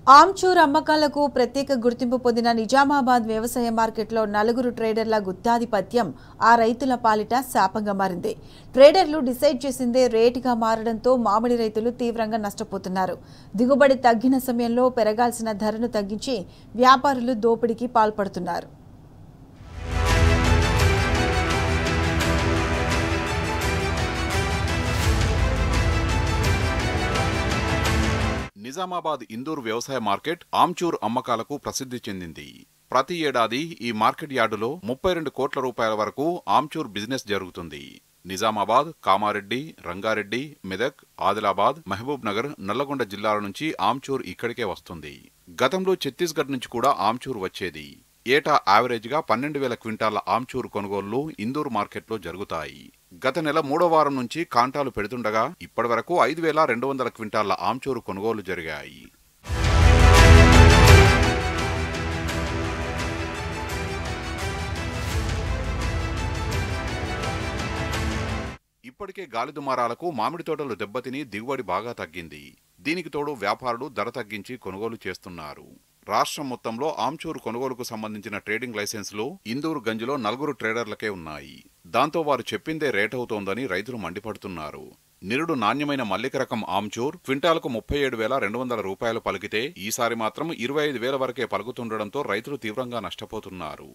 ఆమ్చూర్ అమ్మకాలకు ప్రత్యేక గుర్తింపు పొందిన నిజామాబాద్ వ్యవసాయ మార్కెట్లో నలుగురు ట్రేడర్ల గుత్తాధిపత్యం ఆ రైతుల పాలిట శాపంగా మారింది. ట్రేడర్లు డిసైడ్ చేసిందే రేటుగా మారడంతో మామిడి రైతులు తీవ్రంగా నష్టపోతున్నారు. దిగుబడి తగ్గిన సమయంలో పెరగాల్సిన ధరను తగ్గించి వ్యాపారులు దోపిడీకి పాల్పడుతున్నారు. నిజామాబాద్ ఇందూర్ వ్యవసాయ మార్కెట్ ఆమ్చూర్ అమ్మకాలకు ప్రసిద్ధి చెందింది. ప్రతి ఏడాది ఈ మార్కెట్ యార్డులో 32 కోట్ల రూపాయల వరకు ఆమ్చూర్ బిజినెస్ జరుగుతుంది. నిజామాబాద్, కామారెడ్డి, రంగారెడ్డి, మెదక్, ఆదిలాబాద్, మహబూబ్ నగర్, నల్లగొండ జిల్లాల నుంచి ఆమ్చూర్ ఇక్కడికే వస్తుంది. గతంలో ఛత్తీస్గఢ్ నుంచి కూడా ఆమ్చూర్ వచ్చేది. ఏటా యావరేజ్గా 12,000 క్వింటాల ఆమ్చూర్ కొనుగోళ్లు ఇందూర్ మార్కెట్లో జరుగుతాయి. గత నెల 3వ వారం నుంచి కాంటాలు పెడుతుండగా ఇప్పటి వరకు 5,200 క్వింటాల ఆమ్చూరు కొనుగోలు జరిగాయి. ఇప్పటికే గాలి దుమారాలకు మామిడి తోటలు దెబ్బతిని దిగుబడి బాగా తగ్గింది. దీనికి తోడు వ్యాపారులు ధర తగ్గించి కొనుగోలు చేస్తున్నారు. రాష్ట్రం మొత్తంలో ఆమ్చూర్ కొనుగోలుకు సంబంధించిన ట్రేడింగ్ లైసెన్సులు ఇందూరు గంజిలో 4 ట్రేడర్లకే ఉన్నాయి. దాంతో వారు చెప్పిందే రేట్ అవుతోందని రైతులు మండిపడుతున్నారు. నిరుడు నాణ్యమైన మల్లిక రకం ఆమ్చూర్ క్వింటాలకు 37,200 రూపాయలు పలికితే ఈసారి మాత్రం 25,000 వరకే పలుకుతుండడంతో రైతులు తీవ్రంగా నష్టపోతున్నారు.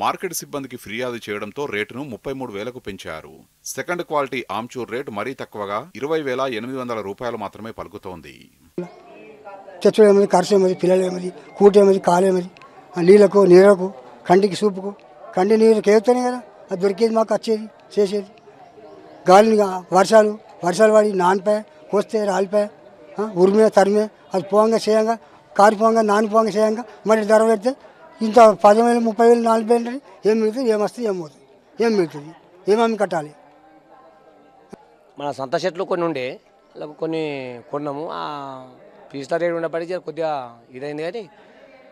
మార్కెట్ సిబ్బందికి ఫిర్యాదు చేయడంతో రేటును 33,000కు పెంచారు. సెకండ్ క్వాలిటీ ఆమ్చూర్ రేటు మరీ తక్కువగా 20,800 రూపాయలు మాత్రమే పలుకుతోంది. చచ్చుడు ఏమది, ఖర్చు ఏమది, పిల్లలు ఏమది, కూట ఏమది, కాలేమది, నీళ్ళకు నీళ్ళకు కంటికి సూపుకు కంటి నీరు కేపుతానే కదా అది దొరికేది, మాకు వచ్చేది చేసేది. గాలిగా వర్షాలు పడి నానిపోయా, కోస్తే రాలిపోయా, ఉరిమే తరిమే, అది పోంగా చేయంగా కారిపోంగా నానిపోంగా చేయంగా మరి ధర పెడితే ఇంత 10,000, 30,000, 40,000 ఏం మిగులుతుంది, ఏమొస్తుంది, ఏమవుతుంది, ఏం మిగులుతుంది, ఏమేమి కట్టాలి. మన సొంత చెట్లు కొన్ని ఉండే కొన్ని కొన్నాము. పీస్ల రేటు ఉండబట్టి కొద్దిగా ఇదైంది, కానీ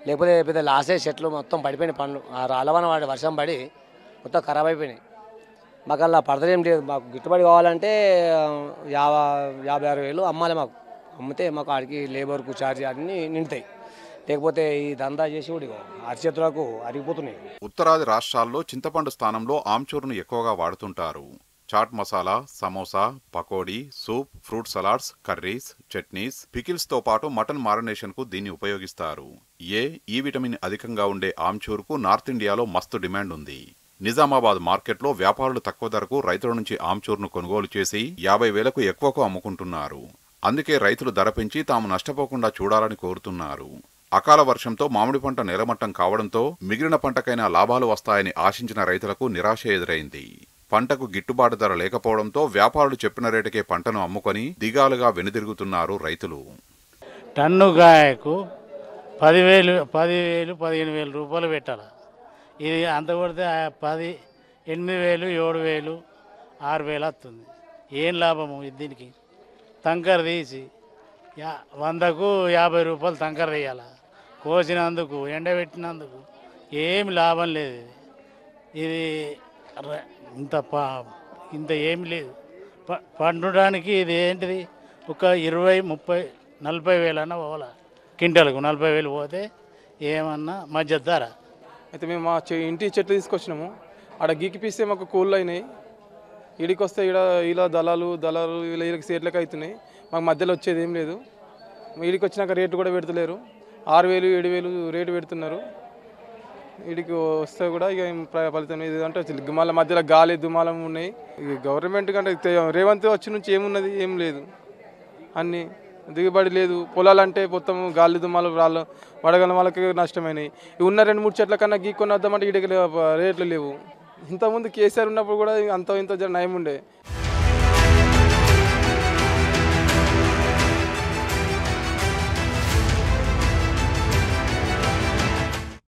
లేకపోతే పెద్ద లాసే చెట్లు మొత్తం పడిపోయినాయి. పండ్లు రాళ్ళవన వాడి వర్షం పడి మొత్తం ఖరాబ్ అయిపోయినాయి. మాకు అలా పడతలేం లేదు. మాకు గిట్టుబడి కావాలంటే 50,000-60,000 అమ్మాలి. మాకు అమ్మితే మాకు ఆడికి లేబర్కు ఛార్జ్ అన్నీ నిండుతాయి. లేకపోతే ఈ దందా చేసి కూడా అరిచేతులకు అరిగిపోతున్నాయి. ఉత్తరాది రాష్ట్రాల్లో చింతపండు స్థానంలో ఆమ్చూర్ను ఎక్కువగా వాడుతుంటారు. Chaat masala, samosa, pakoda, soup, fruit salads, curries, chutneys, pickles తో పాటు మటన్ మారినేషన్ కు దీన్ని ఉపయోగిస్తారు. ఈ విటమిన్ అధికంగా ఉండే ఆమ్చూర్కు నార్త్ ఇండియాలో మస్తు డిమాండ్ ఉంది. నిజామాబాద్ మార్కెట్లో వ్యాపారులు తక్కువ ధరకు రైతుల నుంచి ఆమ్చూర్ను కొనుగోలు చేసి 50,000కు ఎక్కువకు అమ్ముకుంటున్నారు. అందుకే రైతులు ధర పెంచి తాము నష్టపోకుండా చూడాలని కోరుతున్నారు. అకాల వర్షంతో మామిడి పంట నేలమట్టం కావడంతో మిగిలిన పంటకైనా లాభాలు వస్తాయని ఆశించిన రైతులకు నిరాశ ఎదురైంది. పంటకు గిట్టుబాటు ధర లేకపోవడంతో వ్యాపారులు చెప్పిన రేటుకే పంటను అమ్ముకొని దిగాలుగా వెనుదిరుగుతున్నారు రైతులు. టన్నుగాయకు 10,000, 15,000 రూపాయలు పెట్టాలి. ఇది అంత కొడితే 10, 8,000, 7,000, 6,000 వస్తుంది. ఏం లాభము దీనికి? తంకర తీసి 100కు 50 రూపాయలు తంకర వేయాలి. కోసినందుకు, ఎండబెట్టినందుకు ఏమి లాభం లేదు. ఇది ఇంత ఏమి లేదు. పండడానికి ఇది ఏంటిది, ఒక 20, 30, 40,000 అన్న పోవాలి. క్వింటాలకు 40,000 పోతే ఏమన్నా మధ్య ధర. అయితే మేము మా ఇంటి చెట్లు తీసుకొచ్చినాము. ఆడ గీకి పీస్తే మాకు కూళ్ళు అయినాయి. ఈడికి వస్తే ఇలా దళాలు వీళ్ళకి సేట్లకు అవుతున్నాయి. మాకు మధ్యలో వచ్చేది ఏం లేదు. ఈడికి వచ్చినాక రేటు కూడా పెడతలేరు. 6,000, 7,000 రేటు పెడుతున్నారు. వీడికి వస్తే కూడా ఇక ఫలితం ఇది అంటే మళ్ళీ మధ్యలో గాలి దుమాలం ఉన్నాయి. ఇక గవర్నమెంట్ కంటే రేవంత్ వచ్చి నుంచి ఏమున్నది, ఏం లేదు. అన్నీ దిగుబడి లేదు. పొలాలంటే మొత్తం గాలి దుమాలు రాళ్ళు వడగల వాళ్ళకి నష్టమైనాయి. ఉన్న 2-3 చెట్ల కన్నా గీక్కొని వద్దామంటే వీడికి రేట్లు లేవు. ఇంతకుముందు కేసీఆర్ ఉన్నప్పుడు కూడా అంత ఇంత నయం ఉండే.